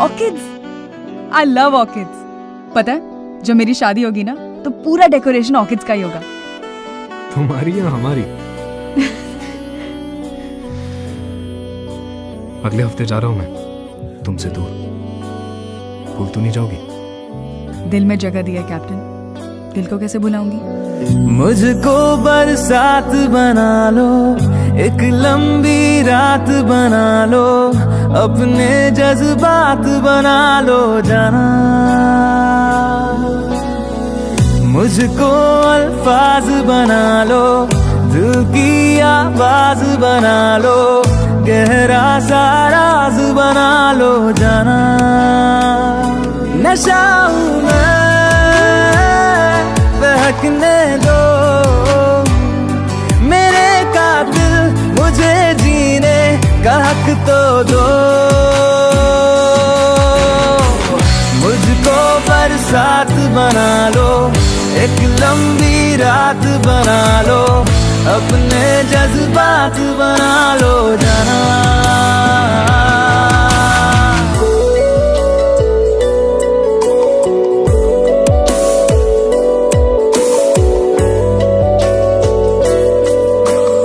Orchids, I love orchids. पता है जब मेरी शादी होगी ना तो पूरा डेकोरेशन ऑर्किड्स का ही होगा। तुम्हारी या हमारी? अगले हफ्ते जा रहा हूं मैं तुमसे दूर, भूल तो नहीं जाओगी? दिल में जगह दी है कैप्टन, दिल को कैसे भुलाऊंगी। मुझको बरसात बना लो, एक लंबी रात बना लो, अपने जज्बात बना लो जाना। मुझको अल्फाज बना लो, दिल की आवाज बना लो, गहरा सा राज बना लो जाना। नशा हूं मैं, बहकने दो मेरे कातिल, मुझे जीने का हक तो दो। मुझको बरसात बना लो, एक लंबी रात बना लो, अपने जज्बात बना लो जाना।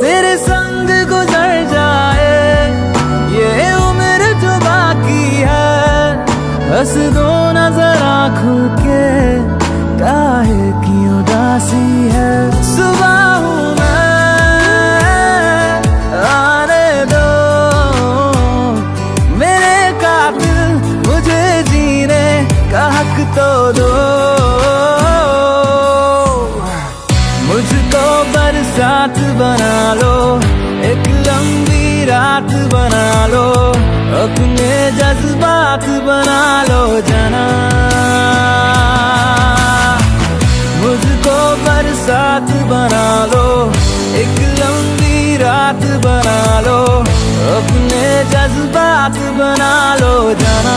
तेरे संग गुजर जाए ये उम्र जो बाकी है, हंस दो नजर आँखों के, काहे की उदासी है। सुबह हूँ मैं, आने दो मेरे कातिल, मुझे जीने का हक तो दो। मुझको बरसात बना लो, एक लंबी रात बना लो, अपने जज्बात बना लो जाना। मुझको बरसात बना लो, एक लंबी रात बना लो, अपने जज्बात बना लो जाना।